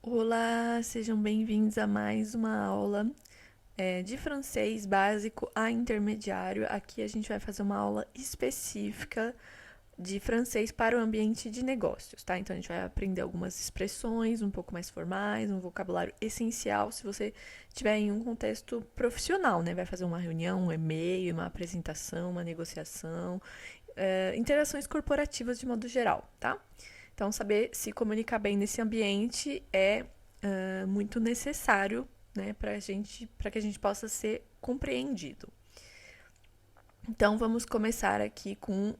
Olá, sejam bem-vindos a mais uma aula de francês básico a intermediário. Aqui a gente vai fazer uma aula específica de francês para o ambiente de negócios, tá? Então a gente vai aprender algumas expressões um pouco mais formais, um vocabulário essencial se você estiver em um contexto profissional, né? Vai fazer uma reunião, um e-mail, uma apresentação, uma negociação, interações corporativas de modo geral, tá? Então, saber se comunicar bem nesse ambiente é muito necessário, né, para que a gente possa ser compreendido. Então, vamos começar aqui com,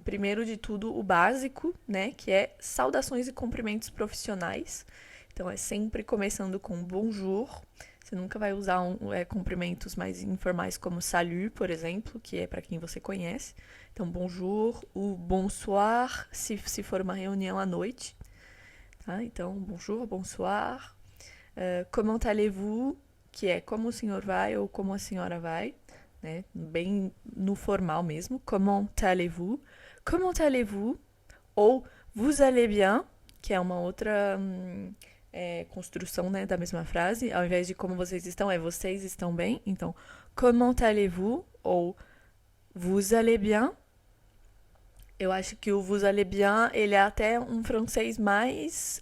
primeiro de tudo, o básico, né, que é saudações e cumprimentos profissionais. Então, é sempre começando com bonjour. Você nunca vai usar cumprimentos mais informais como salut, por exemplo, que é para quem você conhece. Então, bonjour, o bonsoir, se for uma reunião à noite. Tá? Então, bonjour, bonsoir. Comment allez-vous, que é como o senhor vai ou como a senhora vai, né? Bem no formal mesmo. Comment allez-vous? Comment allez-vous? Ou vous allez bien, que é uma outra construção, né, da mesma frase. Ao invés de como vocês estão, é vocês estão bem. Então, comment allez-vous? Ou vous allez bien? Eu acho que o vous allez bien, ele é até um francês mais...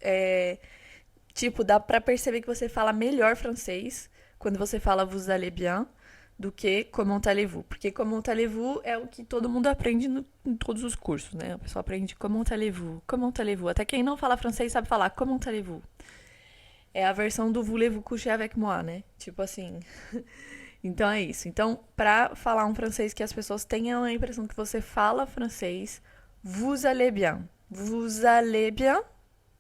tipo, dá pra perceber que você fala melhor francês quando você fala vous allez bien do que comment allez-vous. Porque comment allez-vous é o que todo mundo aprende em todos os cursos, né? O pessoal aprende comment allez-vous, comment allez-vous. Até quem não fala francês sabe falar comment allez-vous. É a versão do voulez-vous coucher avec moi, né? Tipo assim. Então é isso. Então, pra falar um francês que as pessoas tenham a impressão que você fala francês, vous allez bien. Vous allez bien.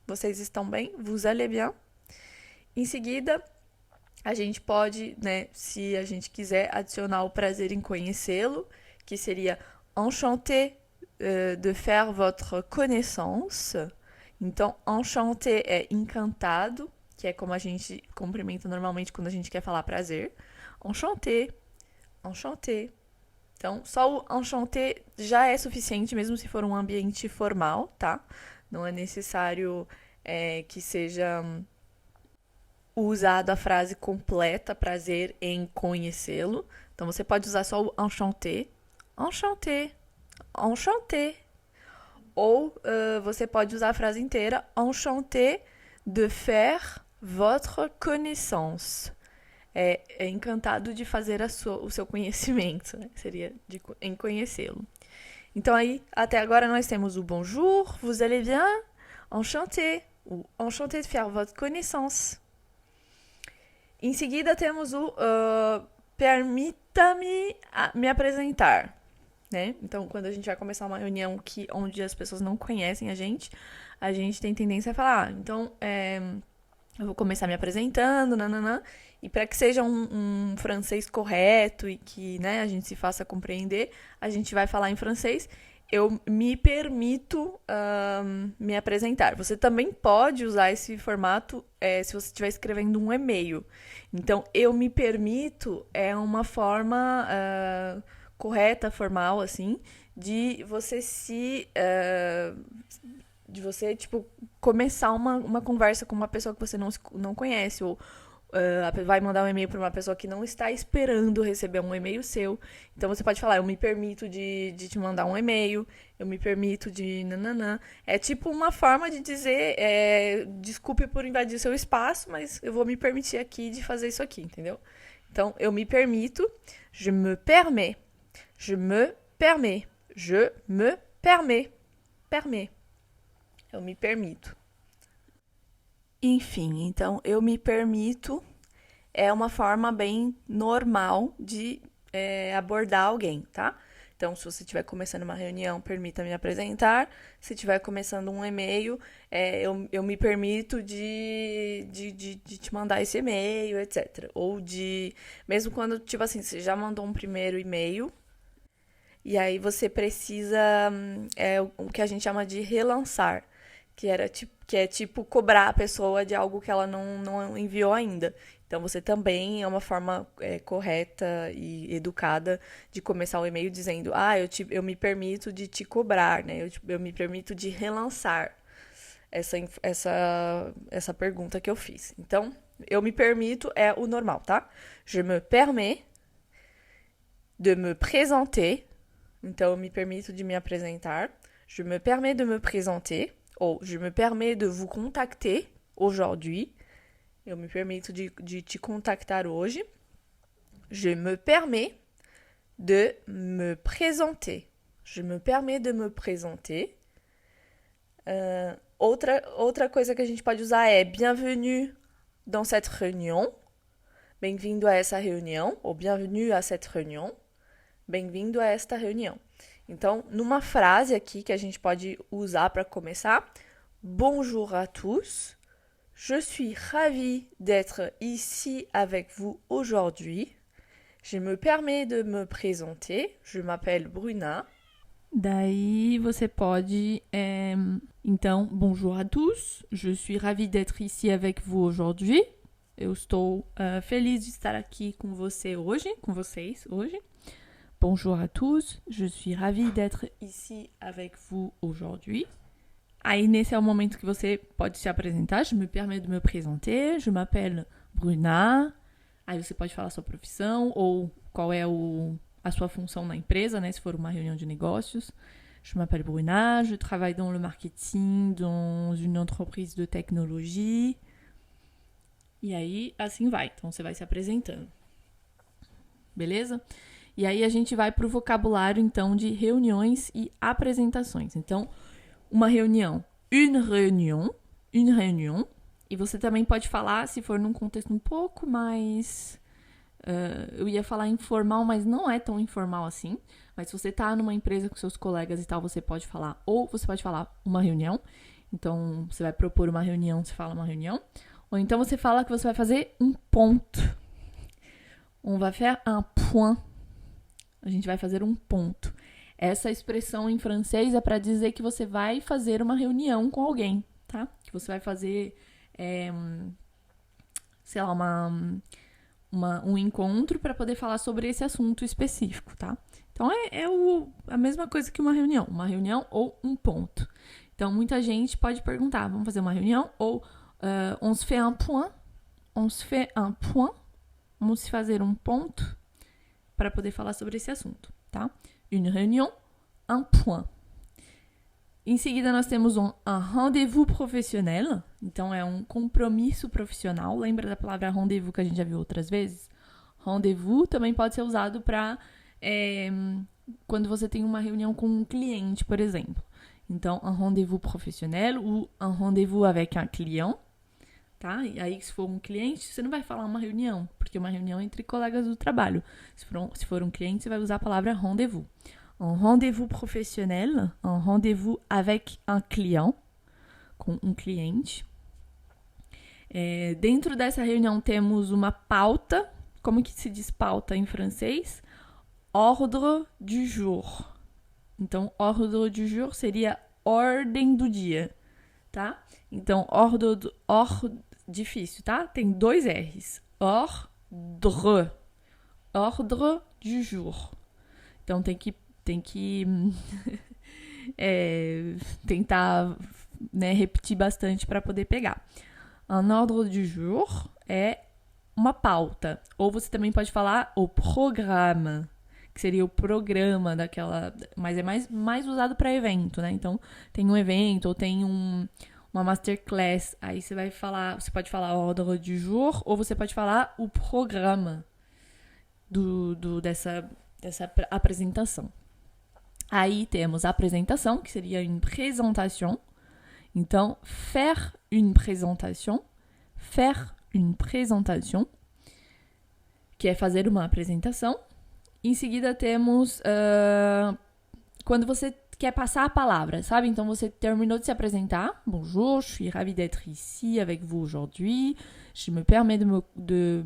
Vocês estão bem? Vous allez bien. Em seguida, a gente pode, né, se a gente quiser, adicionar o prazer em conhecê-lo, que seria enchanté de faire votre connaissance. Então, enchanté é encantado, que é como a gente cumprimenta normalmente quando a gente quer falar prazer. Enchanté, enchanté. Então, só o enchanté já é suficiente, mesmo se for um ambiente formal, tá? Não é necessário que seja usado a frase completa, prazer em conhecê-lo. Então, você pode usar só o enchanté, enchanté, enchanté. Ou você pode usar a frase inteira, enchanté de faire votre connaissance. É encantado de fazer o seu conhecimento, né? Seria em conhecê-lo. Então aí, até agora nós temos o bonjour, vous allez bien, enchanté, ou enchanté de faire votre connaissance. Em seguida temos o permita-me me apresentar, né? Então, quando a gente vai começar uma reunião onde as pessoas não conhecem a gente tem tendência a falar, então, eu vou começar me apresentando, nananã, e para que seja um francês correto e que, né, a gente se faça compreender, a gente vai falar em francês. Eu me permito me apresentar. Você também pode usar esse formato se você estiver escrevendo um e-mail. Então, eu me permito é uma forma correta, formal, assim, de você de você, tipo, começar uma conversa com uma pessoa que você não conhece, ou vai mandar um e-mail para uma pessoa que não está esperando receber um e-mail seu. Então você pode falar, eu me permito de te mandar um e-mail, eu me permito de nananã. É tipo uma forma de dizer, desculpe por invadir seu espaço, mas eu vou me permitir aqui de fazer isso aqui, entendeu? Então, eu me permito, je me permets, je me permets, je me permets, permets. Eu me permito. Enfim, então eu me permito é uma forma bem normal de abordar alguém, tá? Então, se você estiver começando uma reunião, permita-me apresentar. Se estiver começando um e-mail, eu me permito de te mandar esse e-mail, etc. Ou mesmo quando, tipo assim, você já mandou um primeiro e-mail, e aí você precisa, o que a gente chama de relançar, que é tipo cobrar a pessoa de algo que ela não enviou ainda. Então você também é uma forma correta e educada de começar o e-mail dizendo, eu me permito de te cobrar, né? Eu me permito de relançar. essa pergunta que eu fiz. Então, eu me permito é o normal, tá? Je me permets de me présenter. Então, eu me permito de me apresentar. Je me permets de me présenter. Ou je me permets de vous contacter aujourd'hui. Eu me permito de te contactar hoje. Je me permets de me présenter. Je me permets de me présenter. Outra coisa que a gente pode usar é bienvenue dans cette réunion. Bem-vindo a essa reunião. Ou bienvenue à cette réunion. Bem-vindo a esta reunião. Então, numa frase aqui que a gente pode usar para começar. Bonjour à tous. Je suis ravie d'être ici avec vous aujourd'hui. Je me permets de me présenter. Je m'appelle Bruna. Daí você pode, então, bonjour à tous, je suis ravie d'être ici avec vous aujourd'hui. Eu estou feliz de estar aqui com você hoje, com vocês hoje. Bonjour à tous, je suis ravie d'être ici avec vous aujourd'hui. Aí nesse é o momento que você pode se apresentar. Je me permets de me présenter, je m'appelle Bruna. Aí você pode falar sua profissão ou qual é a sua função na empresa, né? Se for uma reunião de negócios. Je m'appelle Bruna, je travaille dans le marketing, dans une entreprise de technologie. E aí, assim vai. Então, você vai se apresentando. Beleza? E aí, a gente vai pro vocabulário, então, de reuniões e apresentações. Então, uma reunião. Une réunion. Une réunion. E você também pode falar, se for num contexto um pouco mais... eu ia falar informal, mas não é tão informal assim. Mas se você tá numa empresa com seus colegas e tal, você pode falar, ou você pode falar uma reunião. Então, você vai propor uma reunião, você fala uma reunião. Ou então você fala que você vai fazer um ponto. On va faire un point. A gente vai fazer um ponto. Essa expressão em francês é para dizer que você vai fazer uma reunião com alguém, tá? Que você vai fazer, sei lá, um encontro para poder falar sobre esse assunto específico, tá? Então, a mesma coisa que uma reunião ou um ponto. Então, muita gente pode perguntar, vamos fazer uma reunião? Ou on se fait un point? On se fait un point? Vamos se fazer um ponto para poder falar sobre esse assunto, tá? Une réunion, un point. Em seguida, nós temos un rendez-vous professionnel. Então, é um compromisso profissional. Lembra da palavra rendez-vous que a gente já viu outras vezes? Rendez-vous também pode ser usado para quando você tem uma reunião com um cliente, por exemplo. Então, un rendez-vous professionnel ou un rendez-vous avec un client. Tá? E aí, se for um cliente, você não vai falar uma reunião, porque é uma reunião entre colegas do trabalho. Se for um cliente, você vai usar a palavra rendez-vous. Un rendez-vous professionnel, un rendez-vous avec un client, com um cliente. Dentro dessa reunião temos uma pauta. Como que se diz pauta em francês? Ordre du jour. Então, ordre du jour seria ordem do dia, tá? Então, ordre difícil, tá? Tem 2 R's. Ordre du jour. Então, tem que tentar, né, repetir bastante para poder pegar. Un ordre du jour é uma pauta. Ou você também pode falar o programa, que seria o programa daquela... Mas é mais usado para evento, né? Então, tem um evento ou tem uma masterclass. Aí você pode falar ordre du jour ou você pode falar o programa dessa apresentação. Aí temos a apresentação, que seria une présentation. Então, faire une présentation, que é fazer uma apresentação. Em seguida temos quando você quer passar a palavra, sabe? Então, você terminou de se apresentar. Bonjour, je suis ravie d'être ici avec vous aujourd'hui. Je me permets de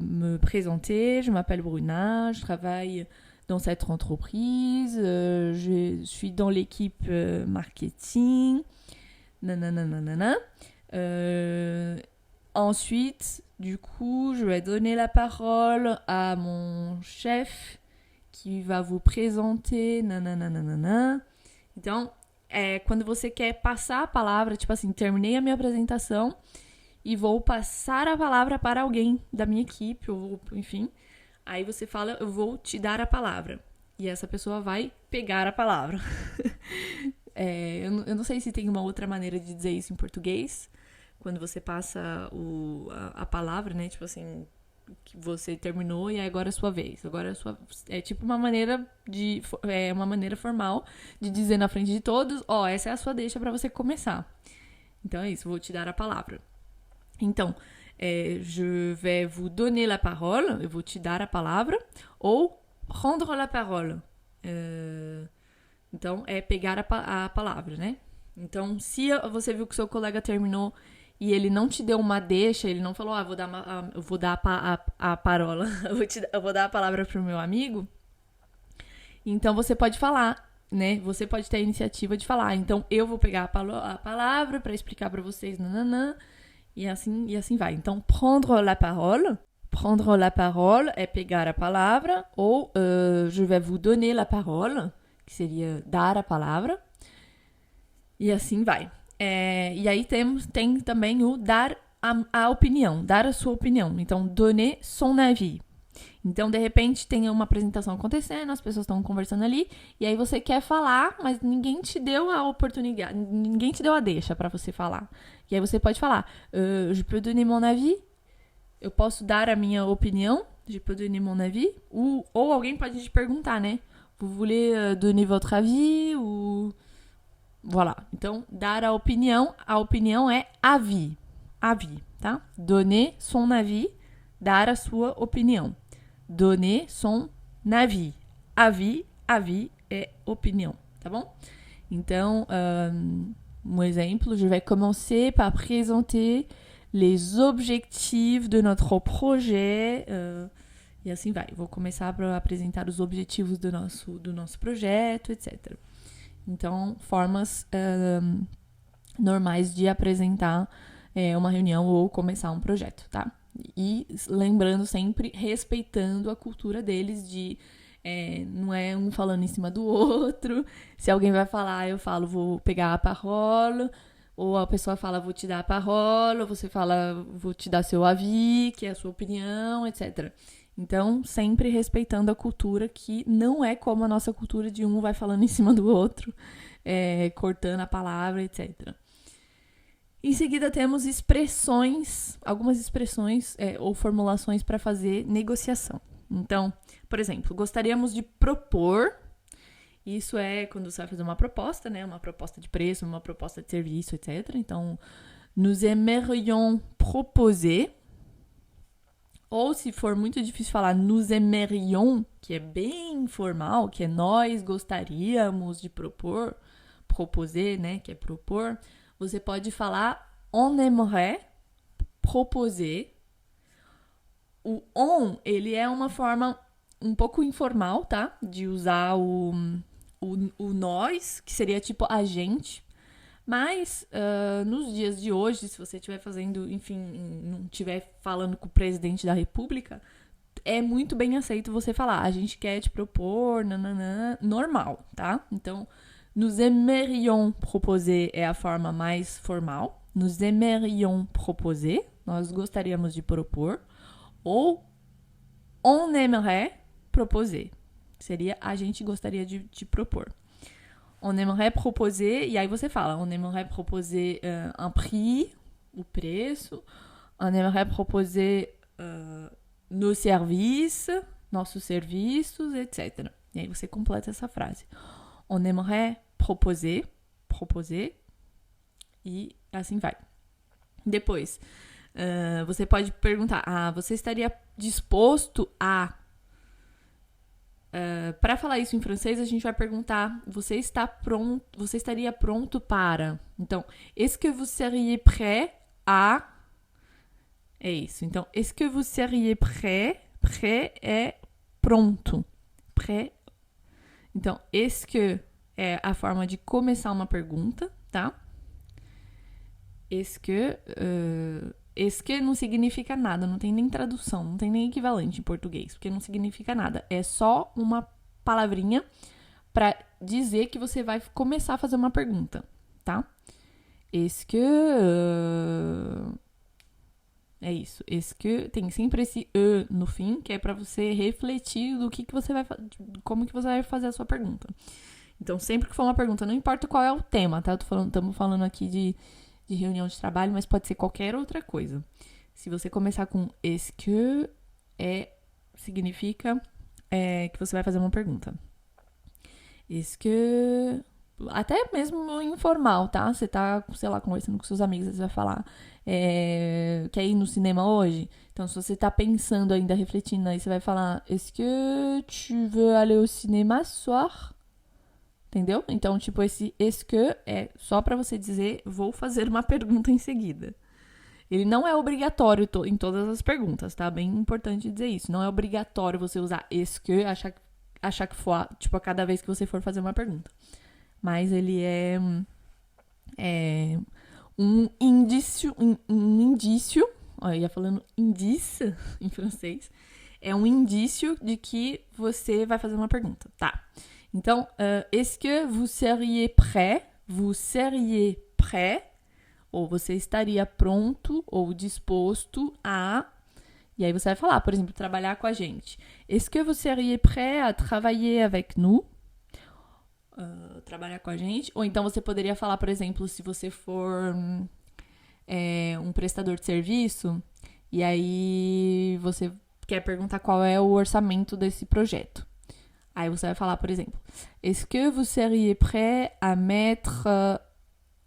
me présenter. Je m'appelle Bruna, je travaille dans cette entreprise. Je suis dans l'équipe marketing. Nanana. Ensuite, du coup, je vais donner la parole à mon chef qui va vous présenter. Nanana. Então, é quando você quer passar a palavra, tipo assim, terminei a minha apresentação e vou passar a palavra para alguém da minha equipe, ou enfim. Aí você fala, eu vou te dar a palavra. E essa pessoa vai pegar a palavra. Eu não sei se tem uma outra maneira de dizer isso em português. Quando você passa a palavra, né? Tipo assim, que você terminou e agora é a sua vez. Agora é a sua... É tipo uma maneira uma maneira formal de dizer na frente de todos, essa é a sua deixa pra você começar. Então é isso, vou te dar a palavra. Então, je vais vous donner la parole, eu vou te dar a palavra, ou prendre la parole. Então, é pegar a palavra, né? Então, se você viu que o seu colega terminou e ele não te deu uma deixa, ele não falou, eu vou dar a parola, eu vou dar a palavra pro meu amigo, então você pode falar, né? Você pode ter a iniciativa de falar. Então, eu vou pegar a palavra para explicar para vocês, nananã, e assim vai. Então, prendre la parole é pegar a palavra, ou je vais vous donner la parole, que seria dar a palavra, e assim vai. E aí tem também o dar a opinião, dar a sua opinião. Então, donner son avis. Então, de repente, tem uma apresentação acontecendo, as pessoas estão conversando ali, e aí você quer falar, mas ninguém te deu a oportunidade, ninguém te deu a deixa para você falar. E aí você pode falar, je peux donner mon avis? Eu posso dar a minha opinião? Je peux donner mon avis? Ou alguém pode te perguntar, né? Vous voulez donner votre avis? Ou... Voilà. Então, dar a opinião é avis. Avis, tá? Donner son avis, dar a sua opinião. Donner son avis. Avis é opinião, tá bom? Então, um exemplo, je vais commencer par présenter les objectifs de notre projet. E assim vai. Vou começar para apresentar os objetivos do nosso projeto, etc. Então, formas normais de apresentar uma reunião ou começar um projeto, tá? E lembrando sempre, respeitando a cultura deles de não é um falando em cima do outro. Se alguém vai falar, eu falo, vou pegar a parole, ou a pessoa fala, vou te dar a parole, ou você fala, vou te dar seu avis, que é a sua opinião, etc. Então, sempre respeitando a cultura, que não é como a nossa cultura de um vai falando em cima do outro, cortando a palavra, etc. Em seguida, temos algumas expressões ou formulações para fazer negociação. Então, por exemplo, gostaríamos de propor. Isso é quando você vai fazer uma proposta, né? Uma proposta de preço, uma proposta de serviço, etc. Então, nous aimerions proposer. Ou se for muito difícil falar nous aimerions, que é bem informal, que é nós gostaríamos de propor, proposer, né? Que é propor. Você pode falar on aimerait proposer. O on, ele é uma forma um pouco informal, tá? De usar o nós, que seria tipo a gente. Mas nos dias de hoje, se você estiver fazendo, enfim, não estiver falando com o presidente da república, é muito bem aceito você falar, a gente quer te propor, nananã, normal, tá? Então, nous aimerions proposer é a forma mais formal. Nous aimerions proposer, nós gostaríamos de propor. Ou on aimerait proposer, seria a gente gostaria de te propor. On aimerait proposer, e aí você fala, on aimerait proposer un prix, o preço. On aimerait proposer nos services, nossos serviços, etc. E aí você completa essa frase. On aimerait proposer, e assim vai. Depois, você pode perguntar, você estaria disposto a... para falar isso em francês, a gente vai perguntar, você estaria pronto para? Então, est-ce que vous seriez prêt a... É isso. Então, est-ce que vous seriez prêt? Prêt é pronto. Prêt. Então, est-ce que é a forma de começar uma pergunta, tá? Est-ce que não significa nada, não tem nem tradução, não tem nem equivalente em português, porque não significa nada. É só uma palavrinha para dizer que você vai começar a fazer uma pergunta, tá? Est-ce que... é isso. Est-ce que... Tem sempre esse e no fim, que é para você refletir do que você vai... Como que você vai fazer a sua pergunta. Então, sempre que for uma pergunta, não importa qual é o tema, tá? Estamos falando aqui de reunião de trabalho, mas pode ser qualquer outra coisa. Se você começar com est-ce que, significa que você vai fazer uma pergunta. Est-ce que... Até mesmo informal, tá? Você tá, sei lá, conversando com seus amigos, você vai falar, quer ir no cinema hoje? Então, se você tá pensando ainda, refletindo, aí você vai falar, est-ce que tu veux aller au cinéma ce soir? Entendeu? Então, tipo, esse est-ce que é só pra você dizer, vou fazer uma pergunta em seguida. Ele não é obrigatório em todas as perguntas, tá? Bem importante dizer isso. Não é obrigatório você usar est-ce que, achar que for, tipo, a cada vez que você for fazer uma pergunta. Mas ele é um indício, olha, eu ia falando indice em francês, é um indício de que você vai fazer uma pergunta, tá? Então, est-ce que vous seriez prêt? Vous seriez prêt? Ou você estaria pronto ou disposto a... E aí você vai falar, por exemplo, trabalhar com a gente. Est-ce que vous seriez prêt à travailler avec nous? Trabalhar com a gente. Ou então você poderia falar, por exemplo, se você for um prestador de serviço e aí você quer perguntar qual é o orçamento desse projeto. Aí você vai falar, por exemplo, est-ce que vous seriez prêt à mettre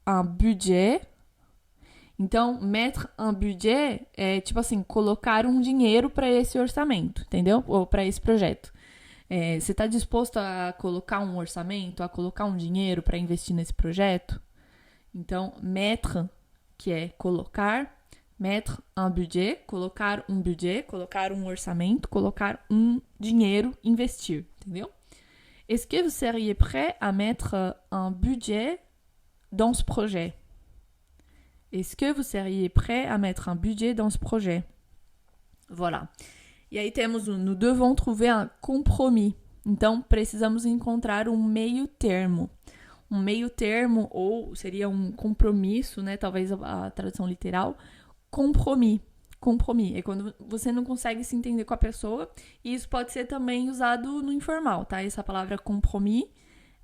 un budget? Então, mettre un budget é tipo assim, colocar um dinheiro para esse orçamento, entendeu? Ou para esse projeto. Você está disposto a colocar um orçamento, a colocar um dinheiro para investir nesse projeto? Então, mettre, que é colocar, mettre un budget, colocar um orçamento, colocar um dinheiro, investir, entendeu? Est-ce que vous seriez prêt à mettre un budget dans ce projet? Est-ce que vous seriez prêt à mettre un budget dans ce projet? Voilà. E aí temos nous devons trouver un compromis. Então, precisamos encontrar um meio termo. Um meio termo, ou seria um compromisso, né? Talvez a tradução literal. Compromis. Compromis. É quando você não consegue se entender com a pessoa. E isso pode ser também usado no informal, tá? Essa palavra compromis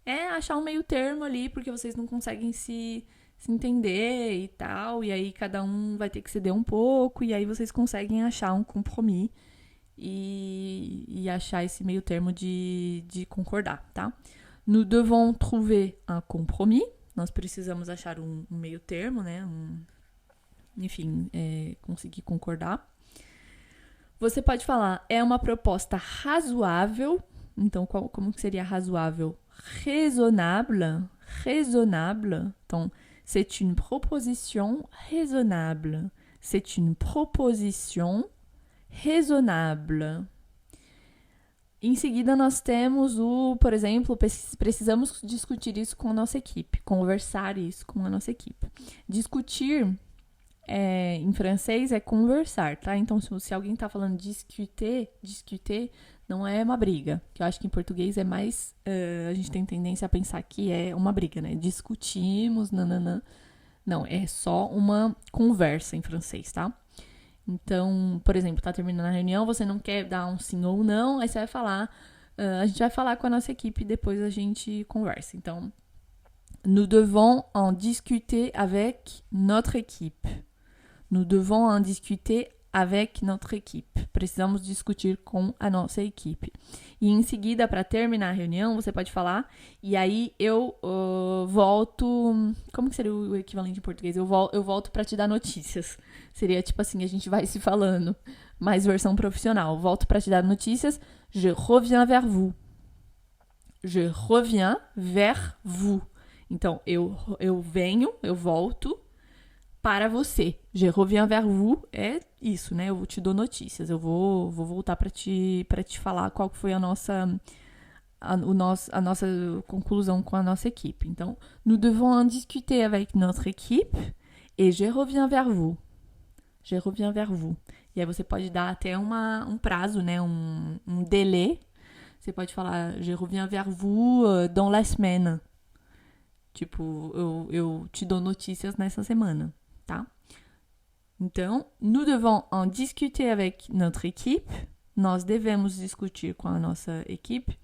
é achar um meio termo ali, porque vocês não conseguem se entender e tal. E aí cada um vai ter que ceder um pouco. E aí vocês conseguem achar um compromis. E achar esse meio termo de concordar, tá? Nous devons trouver un compromis. Nós precisamos achar um meio termo, né? Enfim, conseguir concordar. Você pode falar, é uma proposta razoável. Então, como que seria razoável? Raisonnable. Raisonnable. Então, c'est une proposition raisonnable. C'est une proposition raisonnable. Em seguida, nós temos por exemplo, precisamos discutir isso com a nossa equipe, conversar isso com a nossa equipe. Discutir, em francês, é conversar, tá? Então, se alguém tá falando discuter não é uma briga, que eu acho que em português é mais, a gente tem tendência a pensar que é uma briga, né? Discutimos, nananã. Não, é só uma conversa em francês, tá? Então, por exemplo, tá terminando a reunião, você não quer dar um sim ou não, aí você vai falar, a gente vai falar com a nossa equipe e depois a gente conversa. Então, nous devons en discuter avec notre équipe. Nous devons en discuter avec notre équipe. Precisamos discutir com a nossa equipe. E em seguida, para terminar a reunião, você pode falar, e aí eu volto... Como que seria o equivalente em português? Eu volto para te dar notícias. Seria tipo assim, a gente vai se falando, mais versão profissional. Volto para te dar notícias. Je reviens vers vous. Je reviens vers vous. Então, eu volto para você. Je reviens vers vous é isso, né? Eu te dou notícias. Eu vou voltar para te falar qual foi a nossa conclusão com a nossa equipe. Então, nous devons en discuter avec notre équipe et je reviens vers vous. Je reviens vers vous. E aí você pode dar até um prazo, né? Um délai. Você pode falar, je reviens vers vous dans la semaine. Tipo, eu te dou notícias nessa semana, tá? Então, nous devons en discuter avec notre équipe. Nós devemos discutir com a nossa equipe.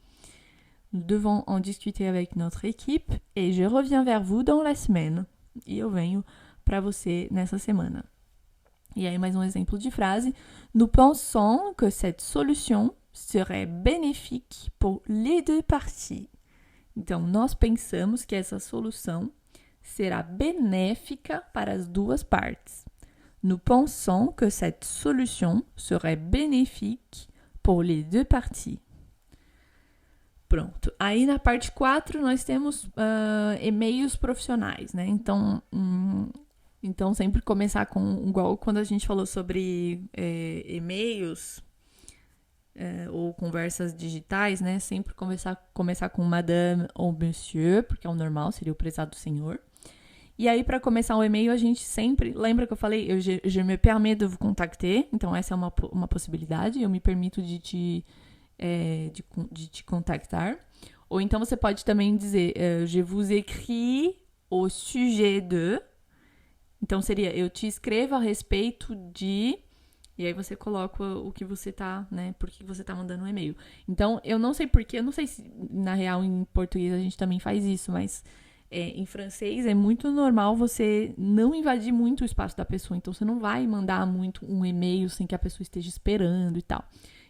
Nous devons en discuter avec notre équipe. Et je reviens vers vous dans la semaine. E eu venho para você nessa semana. E aí, mais um exemplo de frase. Nous pensons que cette solution serait bénéfique pour les deux parties. Então, nós pensamos que essa solução será benéfica para as duas partes. Nous pensons que cette solution serait bénéfique pour les deux parties. Pronto. Aí na parte 4 nós temos e-mails profissionais, né? Então sempre começar com, igual quando a gente falou sobre e-mails ou conversas digitais, né? Sempre começar com madame ou monsieur, porque é o normal, seria o prezado senhor. E aí, para começar o e-mail, a gente sempre... Lembra que eu falei? Je me permets de vous contacter. Então, essa é uma possibilidade. Eu me permito de te contactar. Ou então, você pode também dizer je vous écris au sujet de... Então, seria eu te escrevo a respeito de... E aí, você coloca o que você tá, né? Por que você tá mandando um e-mail. Então, eu não sei porquê. Eu não sei se, na real, em português a gente também faz isso, mas... em francês é muito normal você não invadir muito o espaço da pessoa. Então, você não vai mandar muito um e-mail sem que a pessoa esteja esperando e tal.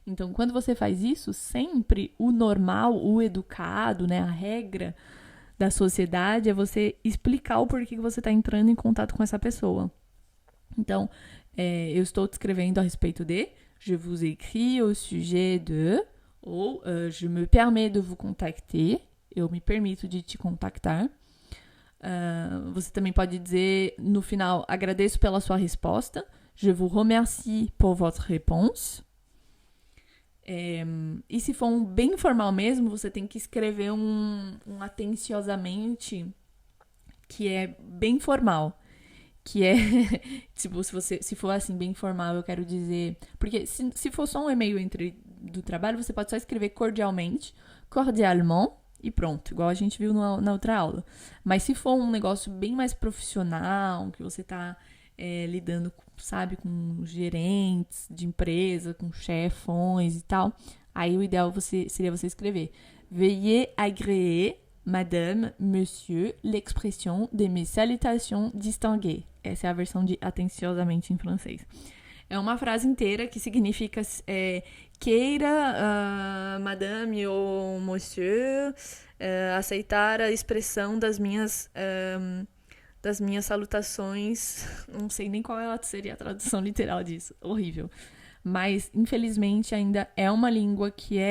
Então, quando você faz isso, sempre o normal, o educado, né, a regra da sociedade é você explicar o porquê que você está entrando em contato com essa pessoa. Então, eu estou te escrevendo a respeito de, je vous écris au sujet de, ou je me permets de vous contacter, eu me permito de te contactar. Você também pode dizer no final, agradeço pela sua resposta. Je vous remercie pour votre réponse. E se for bem formal mesmo, você tem que escrever um atenciosamente que é bem formal. Que é, tipo, se for assim bem formal, eu quero dizer... Porque se for só um e-mail do trabalho, você pode só escrever cordialmente, cordialement, e pronto, igual a gente viu na outra aula. Mas se for um negócio bem mais profissional, que você tá lidando, sabe, com gerentes de empresa, com chefões e tal, aí o ideal seria você escrever Veuillez agréer, madame, monsieur, l'expression de mes salutations distinguées. Essa é a versão de atenciosamente em francês. É uma frase inteira que significa queira, madame ou monsieur, aceitar a expressão das minhas salutações. Não sei nem qual seria a tradução literal disso. Horrível. Mas, infelizmente, ainda é uma língua que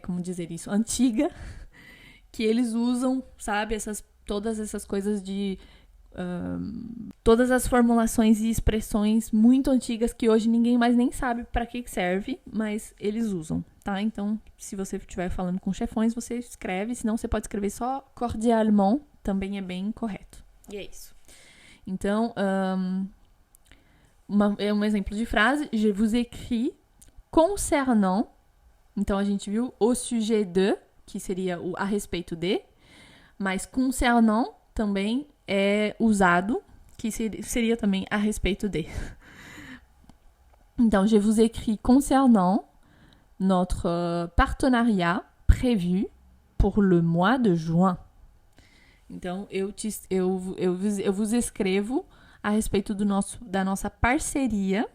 como dizer isso? Antiga. Que eles usam, sabe? Todas essas coisas de... todas as formulações e expressões muito antigas que hoje ninguém mais nem sabe para que serve, mas eles usam, tá? Então, se você estiver falando com chefões, você escreve, senão você pode escrever só cordialement, também é bem correto. E é isso. Então, um exemplo de frase, je vous écris concernant, então a gente viu au sujet de, que seria o a respeito de, mas concernant também é usado, que seria também a respeito de. Então, je vous écris concernant notre partenariat prévu pour le mois de juin. Então, eu vos escrevo a respeito da nossa parceria,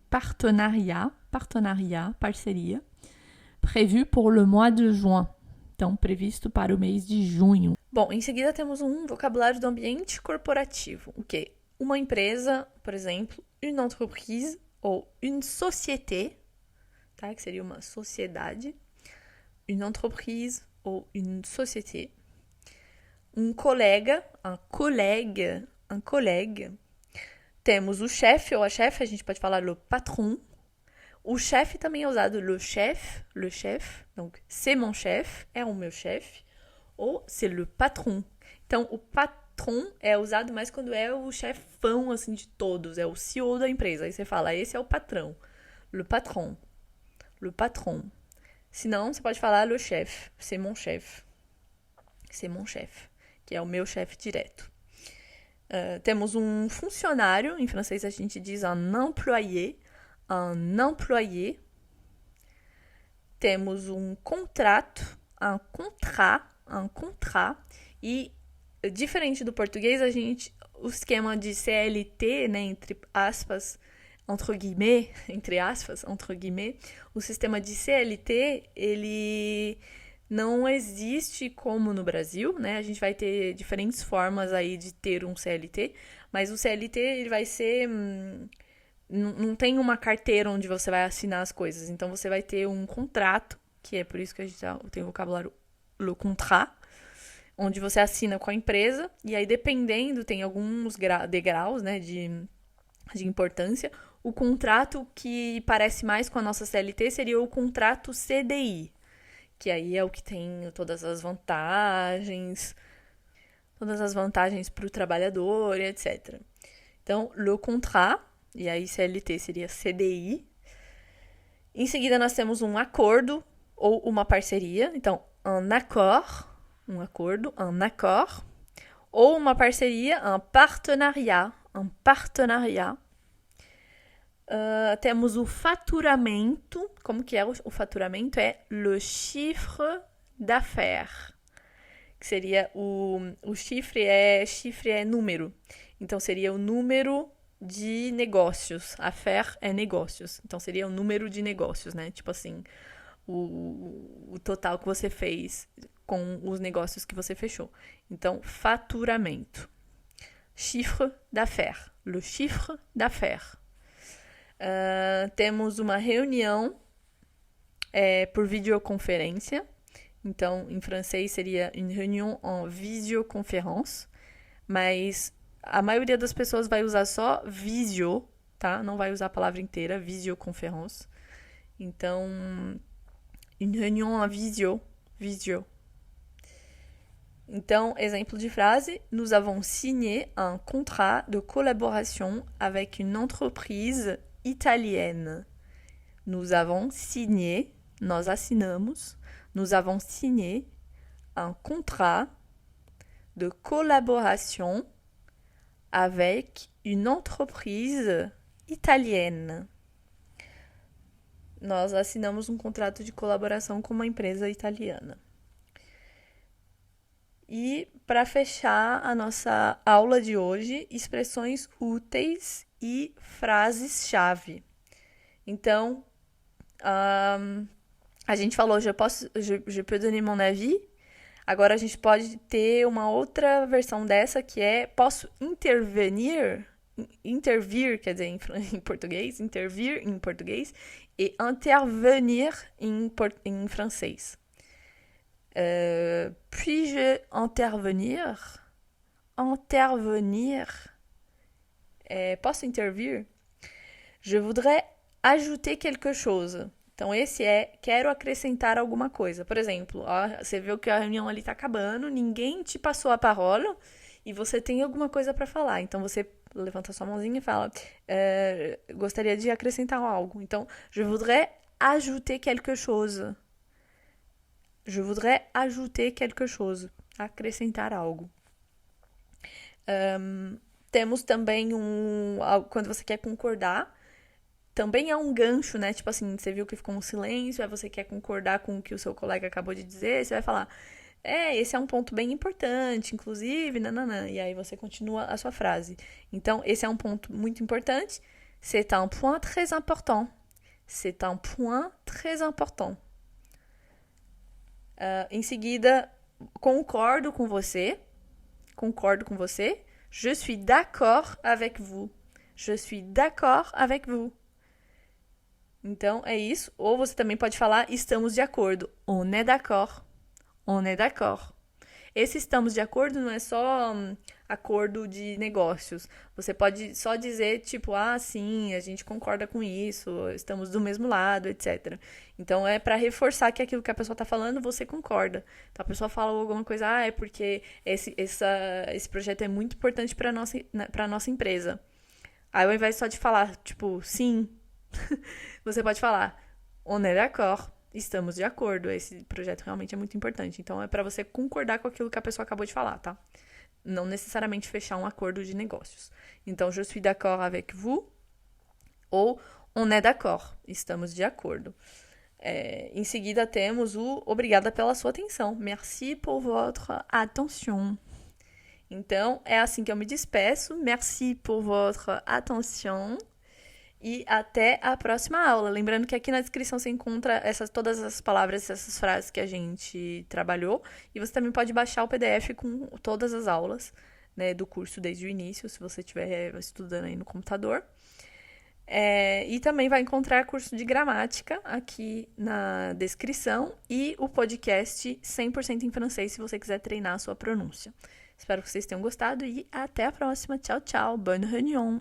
partenariat, parceria, prévu pour le mois de juin. Então, previsto para o mês de junho. Bom, em seguida temos um vocabulário do ambiente corporativo. O quê? Uma empresa, por exemplo, une entreprise ou une société, tá? Que seria uma sociedade. Une entreprise ou une société. Um colega, un collègue. Temos o chefe ou a chefe, a gente pode falar le patron. O chefe também é usado le chef. Donc, c'est mon chef, é o meu chefe. Ou c'est le patron. Então, o patron é usado mais quando é o chefão, assim, de todos. É o CEO da empresa. Aí você fala, esse é o patrão. Le patron. le patron. Senão, você pode falar le chef, c'est mon chef. C'est mon chef, que é o meu chefe direto. Temos um funcionário, em francês a gente diz un employé, un employé. Temos um contrato, un contrat, e diferente do português, o esquema de CLT, né, entre aspas, entre aspas, o sistema de CLT, ele não existe como no Brasil, né? A gente vai ter diferentes formas aí de ter um CLT, mas o CLT ele vai ser não tem uma carteira onde você vai assinar as coisas. Então você vai ter um contrato, que é por isso que a gente tem o vocabulário le contrat, onde você assina com a empresa, e aí dependendo, tem alguns degraus, né, de importância. O contrato que parece mais com a nossa CLT seria o contrato CDI, que aí é o que tem todas as vantagens para o trabalhador, etc. Então, le contrat, e aí CLT seria CDI. Em seguida, nós temos um acordo ou uma parceria. Então, un accord, um acordo, un accord. Ou uma parceria, un partenariat, un partenariat. Temos o faturamento. Como que é o faturamento? É le chiffre d'affaires. Que seria o chifre é número. Então, seria o número de negócios. Affaire é negócios. Então, seria o número de negócios, né? Tipo assim, o total que você fez com os negócios que você fechou. Então, faturamento. Chiffre d'affaires. Le chiffre d'affaires. Temos uma reunião por videoconferência. Então, em francês seria une réunion en visioconférence. Mas a maioria das pessoas vai usar só visio, tá? Não vai usar a palavra inteira, visioconférence. Então, une réunion en visio. Então, exemplo de frase, nous avons signé un contrat de collaboration avec une entreprise italienne. Nous avons signé, nós assinamos, nous avons signé un contrat de collaboration avec une entreprise italienne. Nós assinamos um contrato de colaboração com uma empresa italiana. E para fechar a nossa aula de hoje, expressões úteis e frases-chave. Então, a gente falou, je peux donner mon avis. Agora a gente pode ter uma outra versão dessa que é posso intervir, quer dizer, em português, intervir em português, e intervenir em francês. Puis-je intervenir? Posso intervir? Je voudrais ajouter quelque chose. Então, esse quero acrescentar alguma coisa. Por exemplo, você viu que a reunião ali está acabando, ninguém te passou a palavra e você tem alguma coisa para falar. Então, você levanta sua mãozinha e fala, gostaria de acrescentar algo. Então, je voudrais ajouter quelque chose. Je voudrais ajouter quelque chose. Acrescentar algo. Temos também quando você quer concordar, também é um gancho, né? Tipo assim, você viu que ficou um silêncio, aí você quer concordar com o que o seu colega acabou de dizer, você vai falar, esse é um ponto bem importante, inclusive, nananã. E aí você continua a sua frase. Então, esse é um ponto muito importante. C'est un point très important. C'est un point très important. Em seguida, concordo com você. Je suis d'accord avec vous. Je suis d'accord avec vous. Então, é isso. Ou você também pode falar estamos de acordo. On est d'accord. On est d'accord. Esse estamos de acordo não é só acordo de negócios. Você pode só dizer, tipo, sim, a gente concorda com isso, estamos do mesmo lado, etc. Então, é para reforçar que aquilo que a pessoa está falando, você concorda. Então, a pessoa fala alguma coisa, é porque esse projeto é muito importante para a nossa empresa. Aí, ao invés só de falar, tipo, sim, você pode falar, On est d'accord. Estamos de acordo. Esse projeto realmente é muito importante. Então, é para você concordar com aquilo que a pessoa acabou de falar, tá? Não necessariamente fechar um acordo de negócios. Então, je suis d'accord avec vous ou on est d'accord. Estamos de acordo. Em seguida, temos o obrigada pela sua atenção. Merci pour votre attention. Então, é assim que eu me despeço. Merci pour votre attention. E até a próxima aula. Lembrando que aqui na descrição você encontra todas as palavras, essas frases que a gente trabalhou. E você também pode baixar o PDF com todas as aulas, né, do curso desde o início, se você estiver estudando aí no computador. E também vai encontrar curso de gramática aqui na descrição e o podcast 100% em francês, se você quiser treinar a sua pronúncia. Espero que vocês tenham gostado e até a próxima. Tchau, tchau. Bonne réunion.